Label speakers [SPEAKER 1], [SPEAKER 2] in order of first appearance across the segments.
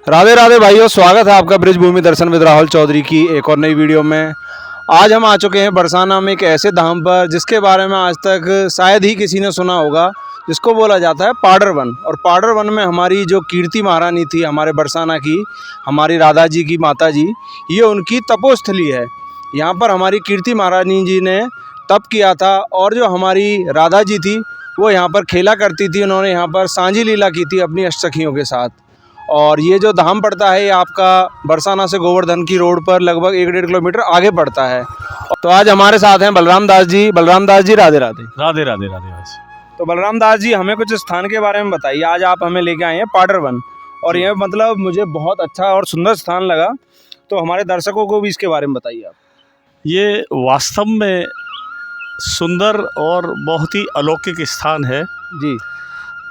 [SPEAKER 1] राधे राधे भाइयों, स्वागत है आपका ब्रिज भूमि दर्शन विद राहुल चौधरी की एक और नई वीडियो में। आज हम आ चुके हैं बरसाना में एक ऐसे धाम पर जिसके बारे में आज तक शायद ही किसी ने सुना होगा, जिसको बोला जाता है पाडर वन। और पाडर वन में हमारी जो कीर्ति महारानी थी हमारे बरसाना की, हमारी राधा जी की माता जी, ये उनकी तपोस्थली है। यहाँ पर हमारी कीर्ति महारानी जी ने तप किया था और जो हमारी राधा जी थी वो यहाँ पर खेला करती थी। उन्होंने यहाँ पर सांझी लीला की थी अपनी अष्टसखियों के साथ। और ये जो धाम पड़ता है ये आपका बरसाना से गोवर्धन की रोड पर लगभग 1-1.5 किलोमीटर आगे पड़ता है। तो आज हमारे साथ हैं बलराम दास जी। बलराम दास जी, राधे राधे।
[SPEAKER 2] राधे राधे राधे राधे।
[SPEAKER 1] तो बलराम दास जी, हमें कुछ स्थान के बारे में बताइए। आज आप हमें लेके आए हैं पाडर वन, और ये मतलब मुझे बहुत अच्छा और सुंदर स्थान लगा, तो हमारे दर्शकों को भी इसके बारे में बताइए आप।
[SPEAKER 2] ये वास्तव में सुंदर और बहुत ही अलौकिक स्थान है
[SPEAKER 1] जी।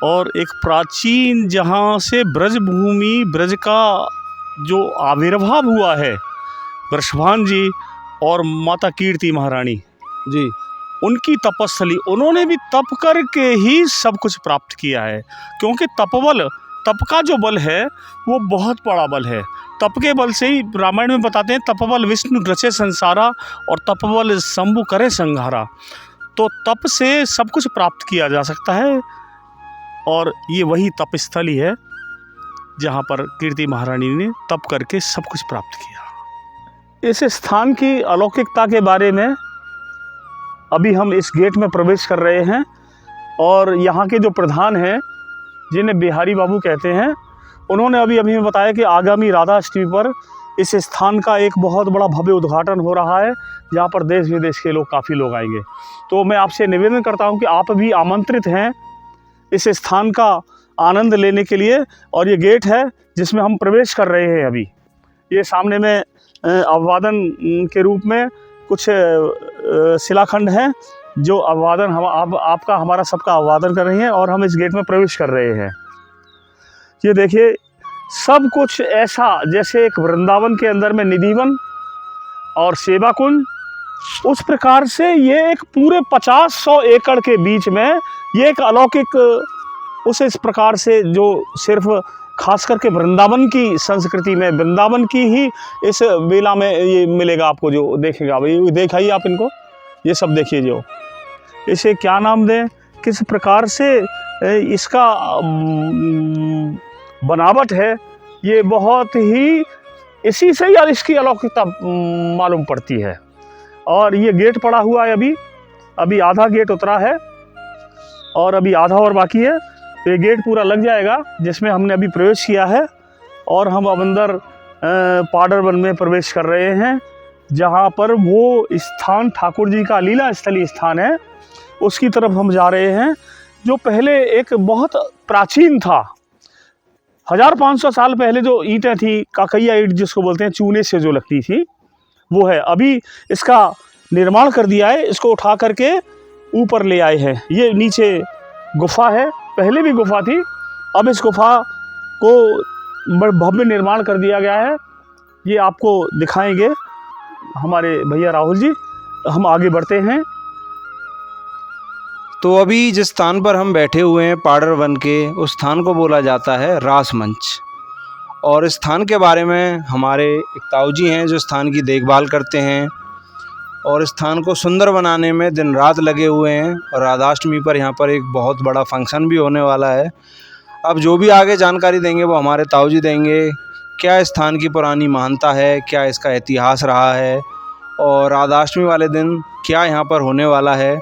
[SPEAKER 2] और एक प्राचीन, जहाँ से ब्रज भूमि, ब्रज का जो आविर्भाव हुआ है वृषभान जी और माता कीर्ति महारानी
[SPEAKER 1] जी,
[SPEAKER 2] उनकी तपस्थली, उन्होंने भी तप करके ही सब कुछ प्राप्त किया है। क्योंकि तप का जो बल है वो बहुत बड़ा बल है। तप के बल से ही रामायण में बताते हैं, तपबल विष्णु रचे संसारा और तपबल शंभु करे संहारा। तो तप से सब कुछ प्राप्त किया जा सकता है और ये वही तपस्थली है जहाँ पर कीर्ति महारानी ने तप करके सब कुछ प्राप्त किया। इस स्थान की अलौकिकता के बारे में अभी हम इस गेट में प्रवेश कर रहे हैं और यहाँ के जो प्रधान हैं, जिन्हें बिहारी बाबू कहते हैं, उन्होंने अभी हमें बताया कि आगामी राधा अष्टमी पर इस स्थान का एक बहुत बड़ा भव्य उद्घाटन हो रहा है, जहाँ पर देश विदेश के लोग, काफ़ी लोग आएंगे। तो मैं आपसे निवेदन करता हूँ कि आप भी आमंत्रित हैं इस स्थान का आनंद लेने के लिए। और ये गेट है जिसमें हम प्रवेश कर रहे हैं अभी। ये सामने में अभिवादन के रूप में कुछ शिलाखंड हैं जो अभिवादन आपका हमारा सबका अभिवादन कर रही हैं और हम इस गेट में प्रवेश कर रहे हैं। ये देखिए, सब कुछ ऐसा जैसे एक वृंदावन के अंदर में निधिवन और सेवा कुंज, उस प्रकार से ये एक पूरे 50-100 एकड़ के बीच में ये एक अलौकिक, उस इस प्रकार से जो सिर्फ खास करके वृंदावन की संस्कृति में, वृंदावन की ही इस बेला में ये मिलेगा आपको। जो देखेगा भाई, दिखाइए आप इनको, ये सब देखिए। जो इसे क्या नाम दें, किस प्रकार से इसका बनावट है, ये बहुत ही इसी से यार इसकी अलौकिकता मालूम पड़ती है। और ये गेट पड़ा हुआ है, अभी आधा गेट उतरा है और अभी आधा और बाकी है। तो ये गेट पूरा लग जाएगा जिसमें हमने अभी प्रवेश किया है और हम अब अंदर पाडर वन में प्रवेश कर रहे हैं, जहाँ पर वो स्थान ठाकुर जी का लीला स्थली स्थान है, उसकी तरफ हम जा रहे हैं, जो पहले एक बहुत प्राचीन था। 1500 साल पहले जो ईंटें थी, काकैया ईंट जिसको बोलते हैं, चूने से जो लगती थी, वो है। अभी इसका निर्माण कर दिया है, इसको उठा करके ऊपर ले आए हैं। ये नीचे गुफा है, पहले भी गुफा थी, अब इस गुफा को भव्य निर्माण कर दिया गया है। ये आपको दिखाएंगे हमारे भैया राहुल जी। हम आगे बढ़ते हैं।
[SPEAKER 1] तो अभी जिस स्थान पर हम बैठे हुए हैं पाडर वन के, उस स्थान को बोला जाता है रास मंच। और इस स्थान के बारे में हमारे एक ताऊ जी हैं जो स्थान की देखभाल करते हैं और इस स्थान को सुंदर बनाने में दिन रात लगे हुए हैं। और राधाष्टमी पर यहाँ पर एक बहुत बड़ा फंक्शन भी होने वाला है। अब जो भी आगे जानकारी देंगे वो हमारे ताऊ जी देंगे। क्या इस स्थान की पुरानी महानता है, क्या इसका इतिहास रहा है, और राधाष्टमी वाले दिन क्या यहाँ पर होने वाला है।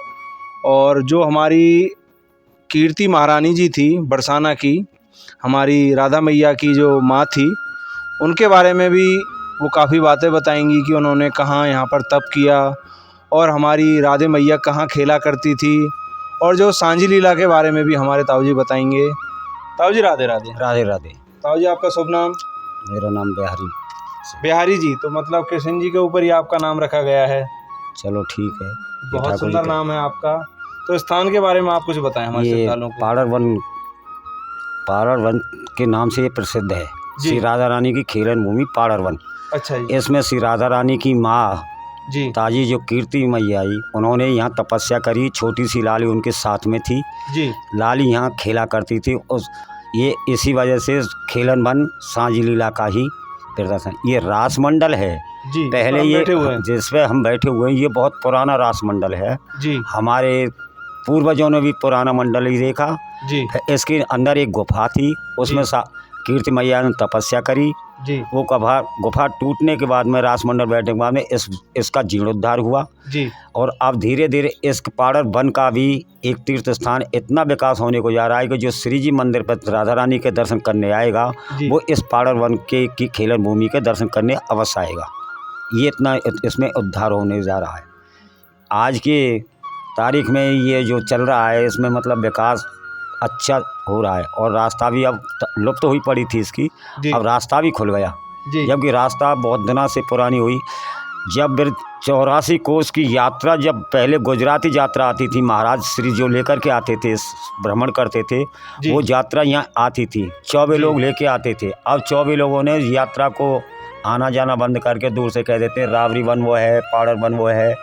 [SPEAKER 1] और जो हमारी कीर्ति महारानी जी थी बरसाना की, हमारी राधा मैया की जो माँ थी, उनके बारे में भी वो काफ़ी बातें बताएंगी कि उन्होंने कहाँ यहाँ पर तप किया और हमारी राधे मैया कहाँ खेला करती थी। और जो सांझी लीला के बारे में भी हमारे ताऊ जी बताएंगे। ताऊ जी, राधे राधे।
[SPEAKER 3] राधे राधे।
[SPEAKER 1] ताऊ जी, आपका शुभ नाम?
[SPEAKER 3] मेरा नाम बिहारी।
[SPEAKER 1] बिहारी जी, तो मतलब कृष्ण जी के ऊपर ही आपका नाम रखा गया है।
[SPEAKER 3] चलो ठीक है,
[SPEAKER 1] बहुत सुंदर नाम है आपका। तो स्थान के बारे में आप कुछ बताएं हमारे श्रोताओं को।
[SPEAKER 3] पाडर वन के नाम से ये प्रसिद्ध है। श्री राधा रानी की खेलन भूमि पाडर वन।
[SPEAKER 1] अच्छा जी।
[SPEAKER 3] इसमें श्री राधा रानी की माँ
[SPEAKER 1] जी,
[SPEAKER 3] ताजी जो कीर्ति मैया आई, उन्होंने यहाँ तपस्या करी। छोटी सी लाली उनके साथ में थी जी। लाली यहाँ खेला करती थी और ये इसी वजह से खेलन वन सांझ लीला का ही प्रदर्शन। ये रास मंडल है
[SPEAKER 1] जी,
[SPEAKER 3] पहले
[SPEAKER 1] हम
[SPEAKER 3] ये
[SPEAKER 1] बैठे हुए हैं।
[SPEAKER 3] जिस पे हम बैठे हुए हैं ये बहुत पुराना रास मंडल है।
[SPEAKER 1] जी
[SPEAKER 3] हमारे पूर्वजों ने भी पुराना मंडल ही देखा।
[SPEAKER 1] जी
[SPEAKER 3] इसके अंदर एक गुफा थी, उसमें कीर्ति मैया ने तपस्या करी।
[SPEAKER 1] जी
[SPEAKER 3] वो गुफा टूटने के बाद में रास मंडल बैठने के बाद में इसका जीर्णोद्धार हुआ।
[SPEAKER 1] जी
[SPEAKER 3] और अब धीरे धीरे इस पाड़र वन का भी एक तीर्थ स्थान इतना विकास होने को जा रहा है कि जो श्री जी मंदिर पर राधा रानी के दर्शन करने आएगा
[SPEAKER 1] जी।
[SPEAKER 3] वो इस पाड़र वन की खेलन भूमि के दर्शन करने अवश्य आएगा। ये इतना इसमें उद्धार होने जा रहा है। आज की तारीख में ये जो चल रहा है इसमें मतलब विकास अच्छा हो रहा है। और रास्ता भी अब लुप्त हुई पड़ी थी इसकी,
[SPEAKER 1] जी
[SPEAKER 3] अब रास्ता भी खुल गया।
[SPEAKER 1] जी
[SPEAKER 3] जबकि रास्ता बहुत दिनों से पुरानी हुई। जब 84 कोस की यात्रा जब पहले गुजराती यात्रा आती थी, महाराज श्री जो लेकर के आते थे, भ्रमण करते थे,
[SPEAKER 1] जी।
[SPEAKER 3] वो यात्रा यहाँ आती थी, 24 लोग लेके आते थे। अब 24 लोगों ने यात्रा को आना जाना बंद करके दूर से कह देते हैं रावरी वन वो है, पाड़र वन वो है,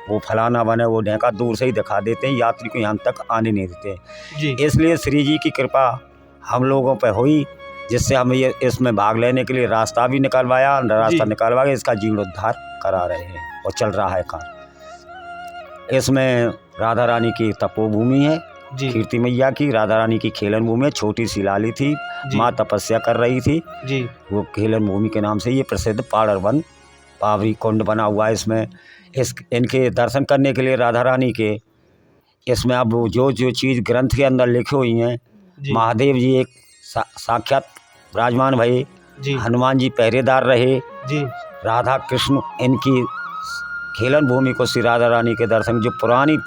[SPEAKER 3] वो फलाना वन है, वो ढेंका, दूर से ही दिखा देते हैं, यात्री को यहाँ तक आने नहीं देते।
[SPEAKER 1] जी
[SPEAKER 3] इसलिए श्री जी की कृपा हम लोगों पर हुई, जिससे हम ये इसमें भाग लेने के लिए रास्ता भी निकलवाया, रास्ता निकलवा के इसका जीर्णोद्धार करा रहे हैं और चल रहा है काम। इसमें राधा रानी की तपोभूमि है,
[SPEAKER 1] जी
[SPEAKER 3] कीर्ति मैया की, राधा रानी की खेलन भूमि है, छोटी सी लाली थी, माँ तपस्या कर रही थी,
[SPEAKER 1] जी
[SPEAKER 3] वो खेलन भूमि के नाम से ये प्रसिद्ध पाड़र वन पावरी कुंड बना हुआ है। इसमें इनके दर्शन करने के लिए राधा रानी के, इसमें अब जो जो चीज़ ग्रंथ के अंदर लिखी हुई हैं,
[SPEAKER 1] जी
[SPEAKER 3] महादेव जी एक साक्षात विराजमान भये,
[SPEAKER 1] जी
[SPEAKER 3] हनुमान जी पहरेदार रहे,
[SPEAKER 1] जी
[SPEAKER 3] राधा कृष्ण इनकी खेलन भूमि को श्री राधा रानी के दर्शन, जो पुरानी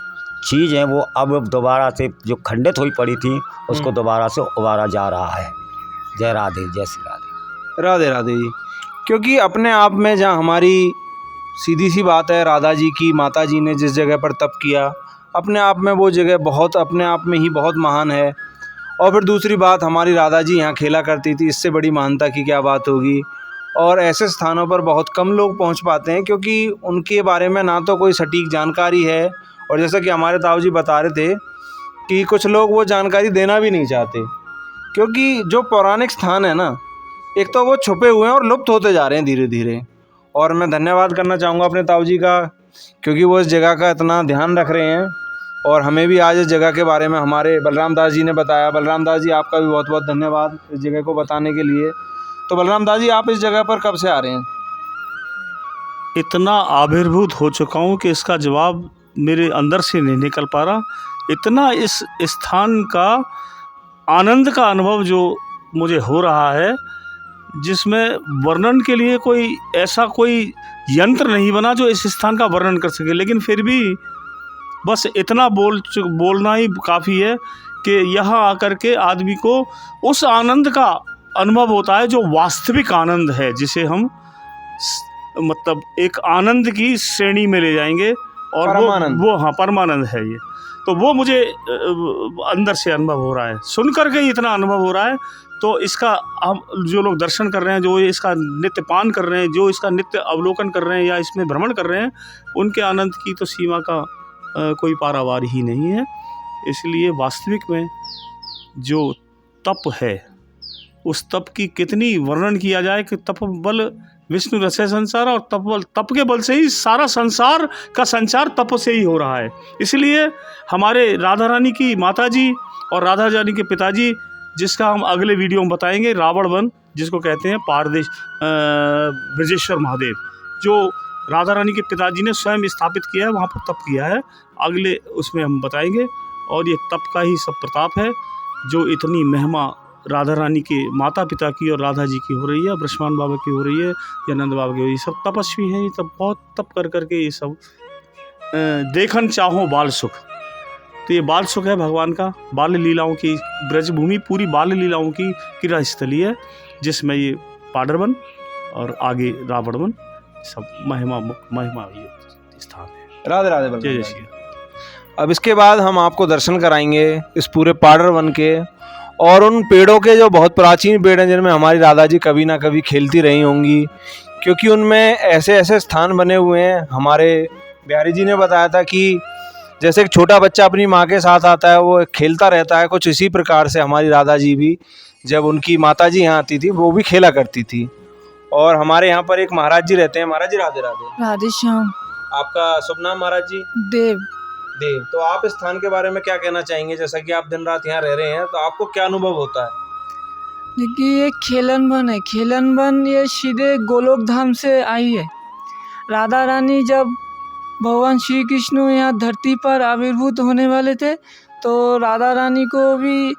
[SPEAKER 3] चीज़ है वो अब दोबारा से जो खंडित हुई पड़ी थी उसको दोबारा से उबारा जा रहा है। जय राधे, जय श्री राधे।
[SPEAKER 1] राधे राधे जी। क्योंकि अपने आप में जहाँ हमारी सीधी सी बात है, राधा जी की माता जी ने जिस जगह पर तप किया, अपने आप में वो जगह बहुत अपने आप में ही बहुत महान है। और फिर दूसरी बात, हमारी राधा जी यहाँ खेला करती थी, इससे बड़ी महानता की क्या बात होगी। और ऐसे स्थानों पर बहुत कम लोग पहुँच पाते हैं क्योंकि उनके बारे में ना तो कोई सटीक जानकारी है, और जैसा कि हमारे ताऊ जी बता रहे थे कि कुछ लोग वो जानकारी देना भी नहीं चाहते, क्योंकि जो पौराणिक स्थान है ना, एक तो वो छुपे हुए हैं और लुप्त होते जा रहे हैं धीरे धीरे। और मैं धन्यवाद करना चाहूँगा अपने ताऊ जी का, क्योंकि वो इस जगह का इतना ध्यान रख रहे हैं और हमें भी आज इस जगह के बारे में हमारे बलराम दास जी ने बताया। बलराम दास जी, आपका भी बहुत बहुत धन्यवाद इस जगह को बताने के लिए। तो बलराम दास जी, आप इस जगह पर कब से आ रहे हैं?
[SPEAKER 2] इतना आविर्भूत हो चुका हूँ कि इसका जवाब मेरे अंदर से नहीं निकल पा रहा। इतना इस स्थान का आनंद का अनुभव जो मुझे हो रहा है, जिसमें वर्णन के लिए कोई ऐसा कोई यंत्र नहीं बना जो इस स्थान का वर्णन कर सके। लेकिन फिर भी बस इतना बोलना ही काफ़ी है कि यहाँ आकर के आदमी को उस आनंद का अनुभव होता है जो वास्तविक आनंद है, जिसे हम मतलब एक आनंद की श्रेणी में ले जाएंगे। और वो हाँ, परमानंद है ये। तो वो मुझे अंदर से अनुभव हो रहा है, सुन कर के इतना अनुभव हो रहा है। तो इसका हम जो लोग दर्शन कर रहे हैं, जो इसका नित्य पान कर रहे हैं, जो इसका नित्य अवलोकन कर रहे हैं या इसमें भ्रमण कर रहे हैं, उनके आनंद की तो सीमा का कोई पारावार ही नहीं है। इसलिए वास्तविक में जो तप है, उस तप की कितनी वर्णन किया जाए कि तप बल विष्णु रचे संसार, और तप के बल से ही सारा संसार का संचार तप से ही हो रहा है। इसलिए हमारे राधा रानी की माता जी और राधा रानी के पिताजी, जिसका हम अगले वीडियो में बताएंगे, रावण वन जिसको कहते हैं, पारदेश ब्रजेश्वर महादेव, जो राधा रानी के पिताजी ने स्वयं स्थापित किया है, वहाँ पर तप किया है, अगले उसमें हम बताएंगे। और ये तप का ही सब प्रताप है, जो इतनी महिमा राधा रानी के माता पिता की और राधा जी की हो रही है, ब्रह्मांड बाबा की हो रही है, या नंद बाबा की हो रही है। सब तपस्वी हैं, ये तब बहुत तप कर करके ये सब देखन चाहो बाल सुख। तो ये बाल सुख है भगवान का, बाल लीलाओं की ब्रजभूमि पूरी बाल लीलाओं की क्रीड़ा स्थली है, जिसमें ये पाड़र वन और आगे रावण वन सब महिमा ये स्थान है।
[SPEAKER 1] राधे राधे।
[SPEAKER 2] जय जय श्री।
[SPEAKER 1] अब इसके बाद हम आपको दर्शन कराएंगे इस पूरे पाड़र वन के, और उन पेड़ों के जो बहुत प्राचीन पेड़ हैं, जिनमें हमारी राधा जी कभी ना कभी खेलती रही होंगी, क्योंकि उनमें ऐसे ऐसे स्थान बने हुए हैं। हमारे बिहारी जी ने बताया था कि जैसे एक छोटा बच्चा अपनी माँ के साथ आता है, वो खेलता रहता है, कुछ इसी प्रकार से हमारी राधा जी भी जब उनकी माताजी यहाँ आती थी वो भी खेला करती थी। और हमारे यहाँ पर एक महाराज जी रहते हैं। महाराज जी राधे राधे।
[SPEAKER 4] राधे श्याम।
[SPEAKER 1] आपका शुभ नाम महाराज जी?
[SPEAKER 4] देव।
[SPEAKER 1] देव। तो आप इस स्थान के बारे में क्या कहना चाहेंगे? जैसा कि आप दिन रात यहाँ रह रहे हैं तो आपको क्या अनुभव होता है?
[SPEAKER 4] देखिए ये खेलन वन है। खेलन वन ये सीधे गोलोक धाम से आई है। राधा रानी जब भगवान श्री कृष्ण यहाँ धरती पर आविर्भूत होने वाले थे तो राधा रानी को भी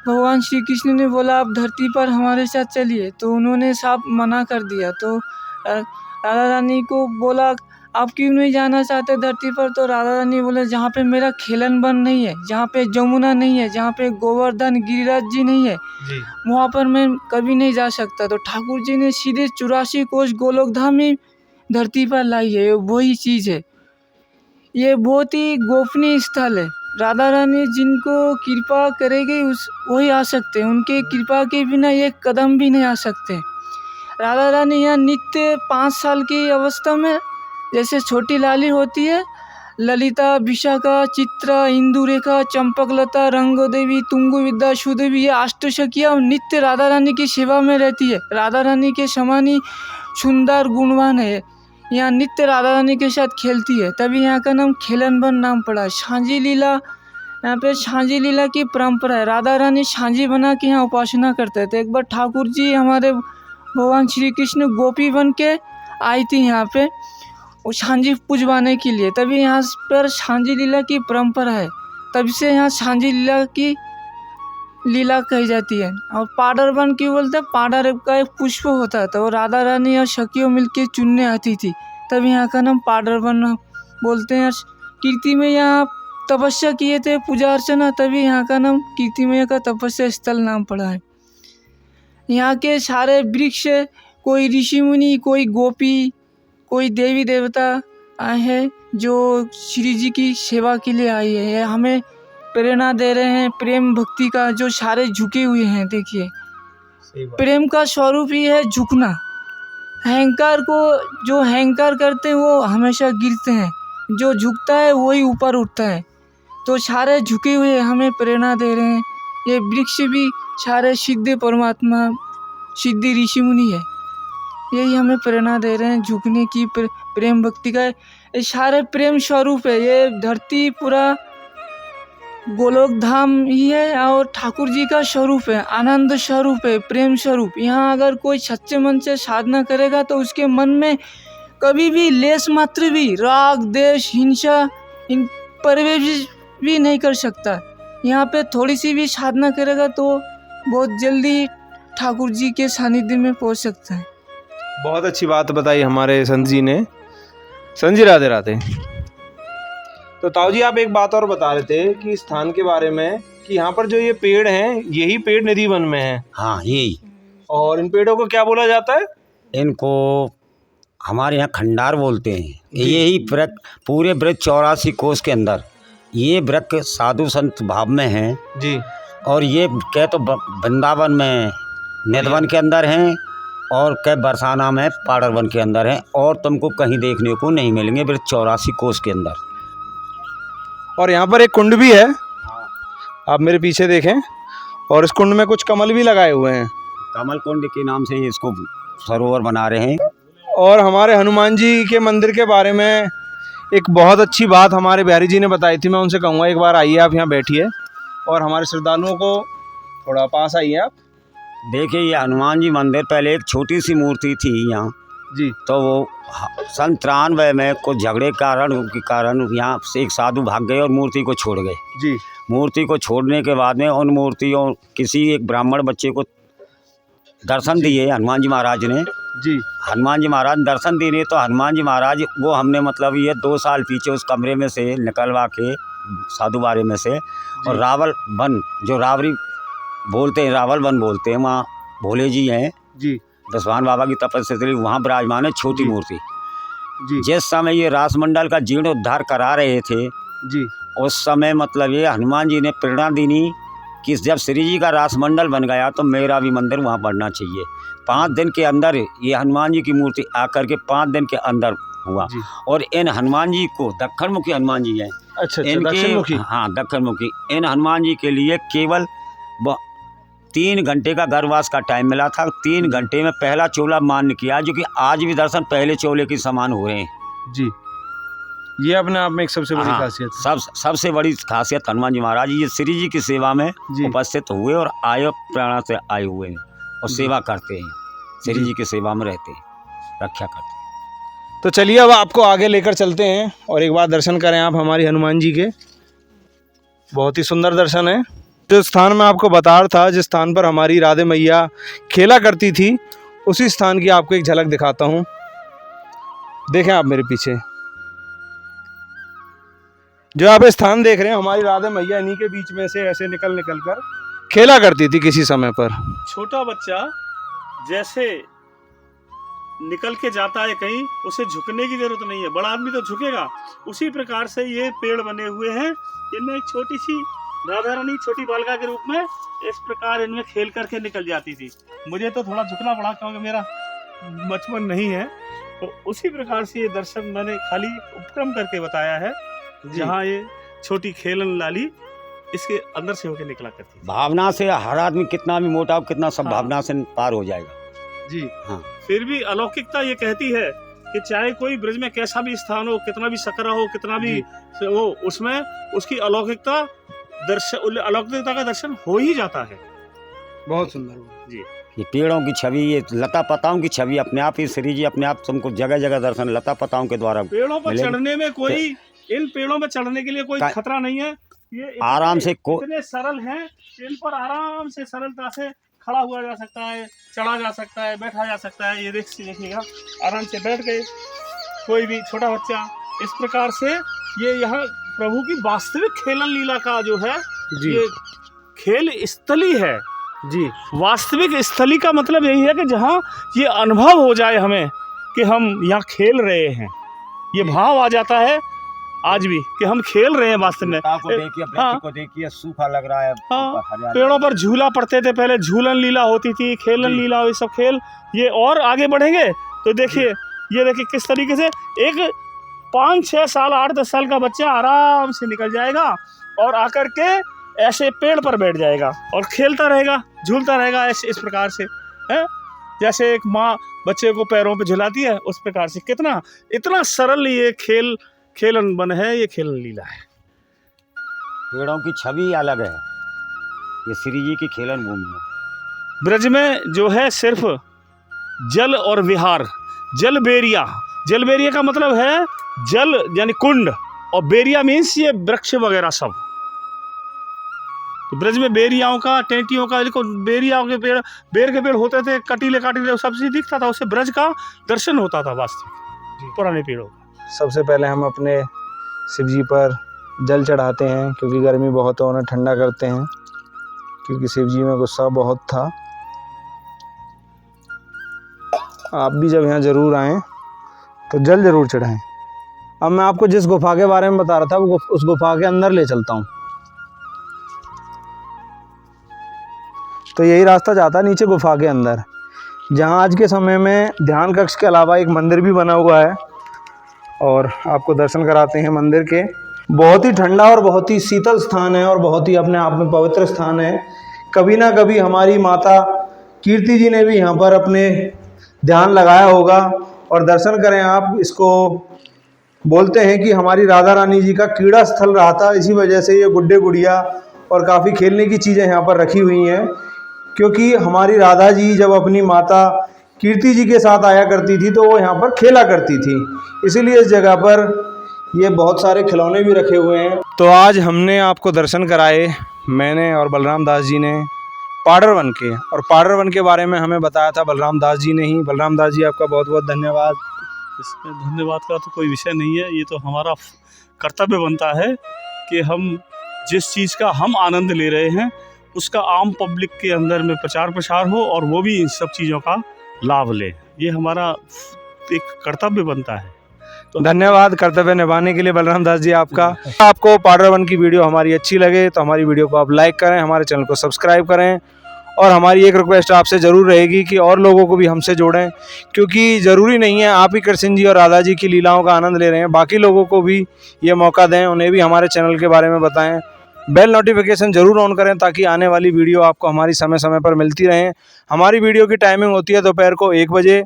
[SPEAKER 4] भगवान श्री कृष्ण ने बोला आप धरती पर हमारे साथ चलिए, तो उन्होंने साफ मना कर दिया। तो राधा रानी को बोला आप क्यों नहीं जाना चाहते धरती पर? तो राधा रानी बोले जहाँ पे मेरा खेलन वन नहीं है, जहाँ पे जमुना नहीं है, जहाँ पे गोवर्धन गिरिराज जी नहीं है, वहाँ पर मैं कभी नहीं जा सकता। तो ठाकुर जी ने सीधे 84 कोष गोलोक धाम ही धरती पर लाई है। वही चीज़ है, ये बहुत ही गोपनीय स्थल है। राधा रानी जिनको कृपा करेगी उस वही आ सकते हैं, उनके कृपा के बिना एक कदम भी नहीं आ सकते। राधा रानी यहाँ नित्य 5 साल की अवस्था में जैसे छोटी लाली होती है, ललिता, विशाखा, चित्रा, इंदुरेखा, चंपकलता, रंगोदेवी, तुंगु विद्या, सुदेवी, ये अष्टसखियाँ नित्य राधा रानी की सेवा में रहती है। राधा रानी के समान ही सुंदर गुणवान है, यहाँ नित्य राधा रानी के साथ खेलती है, तभी यहाँ का नाम खेलन वन नाम पड़ा है। सांझी लीला, यहाँ पे सांझी लीला की परंपरा है। राधा रानी सांझी बना के यहाँ उपासना करते थे। एक बार ठाकुर जी हमारे भगवान श्री कृष्ण गोपी बन के आई थी यहाँ पे वो सांझी पूजवाने के लिए, तभी यहाँ पर सांझी लीला की परंपरा है। तब से यहाँ सांझी लीला की लीला कही जाती है। और पाडर वन क्यों बोलते हैं? पाडर का एक पुष्प होता था, वो राधा रानी और सखियों मिलके चुनने आती थी, तब यहाँ का नाम पाडर वन बोलते हैं। कीर्ति में यहाँ तपस्या किए थे, पूजा अर्चना, तभी यहाँ का नाम कीर्ति में का तपस्या स्थल नाम पड़ा है। यहाँ के सारे वृक्ष, कोई ऋषि मुनि, कोई गोपी, कोई देवी देवता आए हैं जो श्री जी की सेवा के लिए आई है। ये हमें प्रेरणा दे रहे हैं प्रेम भक्ति का, जो सारे झुके हुए हैं। देखिए प्रेम का स्वरूप ही है झुकना। अहंकार को जो अहंकार करते हैं वो हमेशा गिरते हैं, जो झुकता है वही ऊपर उठता है। तो सारे झुके हुए हमें प्रेरणा दे रहे हैं। ये वृक्ष भी सारे सिद्ध परमात्मा, सिद्ध ऋषि मुनि है, यही हमें प्रेरणा दे रहे हैं झुकने की, प्रेम भक्ति का। ये सारे प्रेम स्वरूप है। ये धरती पूरा गोलोक धाम ही है और ठाकुर जी का स्वरूप है, आनंद स्वरूप है, प्रेम स्वरूप। यहाँ अगर कोई सच्चे मन से साधना करेगा तो उसके मन में कभी भी लेस मात्र भी राग, देश, हिंसा इन प्रवेश भी नहीं कर सकता। यहाँ पे थोड़ी सी भी साधना करेगा तो बहुत जल्दी ठाकुर जी के सानिध्य में पहुँच सकता है।
[SPEAKER 1] बहुत अच्छी बात बताई हमारे संत जी ने। संत जी राधे राधे। तो ताऊ जी आप एक बात और बता रहे थे कि स्थान के बारे में कि यहाँ पर जो ये पेड़ हैं यही पेड़ निधि वन में हैं।
[SPEAKER 3] हाँ यही।
[SPEAKER 1] और इन पेड़ों को क्या बोला जाता है?
[SPEAKER 3] इनको हमारे यहाँ खंडार बोलते हैं। यही वृक्ष पूरे वृक्ष 84 कोष के अंदर ये वृक्ष साधु संत भाव में हैं
[SPEAKER 1] जी।
[SPEAKER 3] और ये कह तो वृंदावन में निधवन के अंदर हैं और कह बरसाना में पाडर वन के अंदर हैं, और तुमको कहीं देखने को नहीं मिलेंगे वृक्ष 84 कोष के अंदर।
[SPEAKER 1] और यहाँ पर एक कुंड भी है, आप मेरे पीछे देखें, और इस कुंड में कुछ कमल भी लगाए हुए हैं।
[SPEAKER 3] कमल कुंड के नाम से इसको सरोवर बना रहे हैं।
[SPEAKER 1] और हमारे हनुमान जी के मंदिर के बारे में एक बहुत अच्छी बात हमारे बिहारी जी ने बताई थी। मैं उनसे कहूँगा एक बार आइए, आप यहाँ बैठिए और हमारे श्रद्धालुओं को थोड़ा पास आइए आप।
[SPEAKER 3] देखिए ये हनुमान जी मंदिर पहले एक छोटी सी मूर्ति थी यहाँ
[SPEAKER 1] जी,
[SPEAKER 3] तो वो सन 93 में कुछ झगड़े के कारण यहाँ से एक साधु भाग गए और मूर्ति को छोड़ गए
[SPEAKER 1] जी।
[SPEAKER 3] मूर्ति को छोड़ने के बाद में उन मूर्तियों किसी एक ब्राह्मण बच्चे को दर्शन दिए हनुमान जी महाराज ने
[SPEAKER 1] जी।
[SPEAKER 3] हनुमान जी महाराज दर्शन दिए तो हनुमान जी महाराज वो हमने मतलब ये 2 साल पीछे उस कमरे में से निकलवा के साधु बारे में से और रावल वन जो रावरी बोलते हैं, रावल वन बोलते हैं, वहाँ भोले जी हैं
[SPEAKER 1] जी।
[SPEAKER 3] दसवान बाबा की तपस्या वहाँ विराजमान है छोटी मूर्ति
[SPEAKER 1] जी।
[SPEAKER 3] जिस समय ये रासमंडल का जीर्णोद्धार करा रहे थे
[SPEAKER 1] जी,
[SPEAKER 3] उस समय मतलब ये हनुमान जी ने प्रेरणा दी कि जब श्री जी का रासमंडल बन गया तो मेरा भी मंदिर वहाँ बनना चाहिए। 5 दिन के अंदर ये हनुमान जी की मूर्ति आकर के 5 दिन के अंदर हुआ। और इन हनुमान जी को दक्षिण मुखी हनुमान जी हैं।
[SPEAKER 1] अच्छा, दक्षिण मुखी।
[SPEAKER 3] हाँ दक्षिण मुखी। इन हनुमान जी के लिए केवल 3 घंटे का गर्भवास का टाइम मिला था। 3 घंटे में पहला चोला मान्य किया, जो कि आज भी दर्शन पहले चोले के समान हो रहे हैं
[SPEAKER 1] जी। ये अपने आप में एक सबसे बड़ी
[SPEAKER 3] हाँ,
[SPEAKER 1] खासियत है।
[SPEAKER 3] सबसे बड़ी खासियत हनुमान जी महाराज ये श्री जी की सेवा में
[SPEAKER 1] जी।
[SPEAKER 3] उपस्थित हुए और आय प्रेरणा से आए हुए हैं और
[SPEAKER 1] जी।
[SPEAKER 3] सेवा करते हैं, श्री
[SPEAKER 1] जी।
[SPEAKER 3] जी की सेवा में रहते हैं, रक्षा करते हैं।
[SPEAKER 1] तो चलिए अब आपको आगे लेकर चलते हैं और एक बार दर्शन करें आप हमारी हनुमान जी के। बहुत ही सुंदर दर्शन है। जो स्थान मैं आपको बता रहा था, जिस स्थान पर हमारी राधे मैया खेला करती थी, उसी स्थान की आपको एक झलक दिखाता हूँ। देखें आप मेरे पीछे जो आप स्थान देख रहे हैं, हमारी राधे मैया इन्हीं के बीच में से ऐसे निकल कर खेला करती थी किसी समय पर।
[SPEAKER 2] छोटा बच्चा जैसे निकल के जाता है कहीं, उसे झुकने की जरूरत नहीं है, बड़ा आदमी तो झुकेगा। उसी प्रकार से ये पेड़ बने हुए हैं, इनमें एक छोटी सी राधा रानी छोटी बालिका के रूप में इस प्रकार इनमें खेल करके निकल जाती थी। मुझे तो थोड़ा झुकना पड़ा क्योंकि मेरा बचपन नहीं है, तो उसी प्रकार से ये दर्शन मैंने खाली उपक्रम करके बताया है, जहाँ ये छोटी खेलन लाली इसके अंदर से होकर निकला करती थी।
[SPEAKER 3] भावना से हर आदमी कितना भी मोटा हो, कितना सब
[SPEAKER 2] हाँ।
[SPEAKER 3] भावना से पार हो जाएगा
[SPEAKER 1] जी।
[SPEAKER 3] हाँ।
[SPEAKER 2] फिर भी अलौकिकता ये कहती है कि चाहे कोई ब्रज में कैसा भी स्थान हो, कितना भी सकरा हो, कितना भी हो, उसमें उसकी अलौकिकता का दर्शन हो ही जाता है।
[SPEAKER 1] बहुत सुंदर
[SPEAKER 2] जी।
[SPEAKER 3] ये पेड़ों की छवि, ये लता पताओं की छवि अपने आप ही श्री जी अपने आप तुमको जगह जगह दर्शन लता पताओं के द्वारा
[SPEAKER 2] पेड़ों पर
[SPEAKER 3] मिलेगी।
[SPEAKER 2] चढ़ने में कोई, इन पेड़ों पर चढ़ने के लिए कोई खतरा नहीं है। ये
[SPEAKER 3] आराम से
[SPEAKER 2] इतने सरल हैं, इन पर आराम से सरलता से खड़ा हुआ जा सकता है, चढ़ा जा सकता है, बैठा जा सकता है। ये देखिएगा, आराम से बैठ गए कोई भी छोटा बच्चा। इस प्रकार से ये यहाँ प्रभु की वास्तविक खेलन लीला का जो है
[SPEAKER 1] जी।
[SPEAKER 2] ये खेल स्थली है
[SPEAKER 1] जी।
[SPEAKER 2] वास्तविक स्थली का मतलब यही है कि जहाँ ये अनुभव हो जाए हमें कि हम यहाँ खेल रहे हैं। ये भाव आ जाता है आज भी कि हम खेल रहे हैं वास्तव में।
[SPEAKER 3] को देखिए,
[SPEAKER 2] हाँ।
[SPEAKER 3] को देखिए, सूखा लग रहा है।
[SPEAKER 2] हाँ,
[SPEAKER 3] हरियाली।
[SPEAKER 2] पेड़ों पर झूला पड़ते थे पहले, झूलन लीला होती थी, खेलन
[SPEAKER 1] जी।
[SPEAKER 2] लीला, ये सब खेल। ये और आगे बढ़ेंगे तो देखिए, ये देखिए किस तरीके से एक 5, 6 साल, 8, 10 साल का बच्चा आराम से निकल जाएगा और आकर के ऐसे पेड़ पर बैठ जाएगा और खेलता रहेगा, झूलता रहेगा ऐसे इस प्रकार से है, जैसे एक माँ बच्चे को पैरों पे झुलाती है उस प्रकार से। कितना इतना सरल ये खेलन बन है, ये खेलन लीला है।
[SPEAKER 3] पेड़ों की छवि अलग है, ये श्री जी की खेलन भूमि है।
[SPEAKER 2] ब्रज में जो है सिर्फ जल और विहार, जल बेरिया का मतलब है जल यानी कुंड, और बेरिया मीन्स ये वृक्ष वगैरह सब। तो ब्रज में बेरियाओं का, टेंटियों का, देखो बेरियाओं के पेड़, बेर के पेड़ होते थे, कटीले सब चीज दिखता था, उससे ब्रज का दर्शन होता था वास्तविक पुराने पेड़ों का।
[SPEAKER 1] सबसे पहले हम अपने शिव जी पर जल चढ़ाते हैं, क्योंकि गर्मी बहुत है, उन्हें ठंडा करते हैं, क्योंकि शिव जी में गुस्सा बहुत था। आप भी जब यहाँ ज़रूर आएँ तो जल ज़रूर चढ़ाएं। अब मैं आपको जिस गुफा के बारे में बता रहा था, वो उस गुफा के अंदर ले चलता हूँ। तो यही रास्ता जाता है नीचे गुफा के अंदर, जहाँ आज के समय में ध्यान कक्ष के अलावा एक मंदिर भी बना हुआ है, और आपको दर्शन कराते हैं मंदिर के। बहुत ही ठंडा और बहुत ही शीतल स्थान है और बहुत ही अपने आप में पवित्र स्थान है। कभी ना कभी हमारी माता कीर्ति जी ने भी यहाँ पर अपने ध्यान लगाया होगा, और दर्शन करें आप। इसको बोलते हैं कि हमारी राधा रानी जी का क्रीड़ा स्थल रहा था, इसी वजह से ये गुड्डे गुड़िया और काफ़ी खेलने की चीज़ें यहाँ पर रखी हुई हैं, क्योंकि हमारी राधा जी जब अपनी माता कीर्ति जी के साथ आया करती थी तो वो यहाँ पर खेला करती थी, इसीलिए इस जगह पर ये बहुत सारे खिलौने भी रखे हुए हैं। तो आज हमने आपको दर्शन कराए, मैंने और बलराम दास जी ने, पाडर वन के, और पाडर वन के बारे में हमें बताया था बलराम दास जी ने ही। बलराम दास जी, आपका बहुत बहुत धन्यवाद।
[SPEAKER 2] इसमें धन्यवाद का तो कोई विषय नहीं है, ये तो हमारा कर्तव्य बनता है कि हम जिस चीज़ का हम आनंद ले रहे हैं उसका आम पब्लिक के अंदर में प्रचार प्रसार हो और वो भी इन सब चीज़ों का लाभ ले। ये हमारा एक कर्तव्य बनता है।
[SPEAKER 1] तो धन्यवाद कर्तव्य निभाने के लिए बलराम दास जी आपका। आपको पाडर वन की वीडियो हमारी अच्छी लगे तो हमारी वीडियो को आप लाइक करें, हमारे चैनल को सब्सक्राइब करें, और हमारी एक रिक्वेस्ट आपसे ज़रूर रहेगी कि और लोगों को भी हमसे जोड़ें, क्योंकि ज़रूरी नहीं है आप ही कृष्ण जी और राधा जी की लीलाओं का आनंद ले रहे हैं, बाकी लोगों को भी ये मौका दें, उन्हें भी हमारे चैनल के बारे में बताएं, बेल नोटिफिकेशन ज़रूर ऑन करें ताकि आने वाली वीडियो आपको हमारी समय समय पर मिलती रहें। हमारी वीडियो की टाइमिंग होती है दोपहर को 1 बजे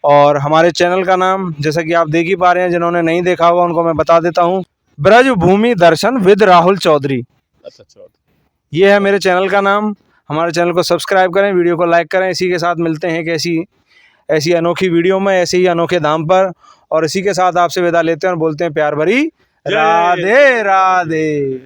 [SPEAKER 1] और हमारे चैनल का नाम जैसा कि आप देख ही पा रहे हैं, जिन्होंने नहीं देखा होगा उनको मैं बता देता हूँ, ब्रज भूमि दर्शन विद राहुल चौधरी।
[SPEAKER 2] अच्छा,
[SPEAKER 1] ये है मेरे चैनल का नाम। हमारे चैनल को सब्सक्राइब करें, वीडियो को लाइक करें। इसी के साथ मिलते हैं एक ऐसी अनोखी वीडियो में, ऐसे ही अनोखे दाम पर, और इसी के साथ आपसे विदा लेते हैं और बोलते हैं प्यार भरी राधे राधे।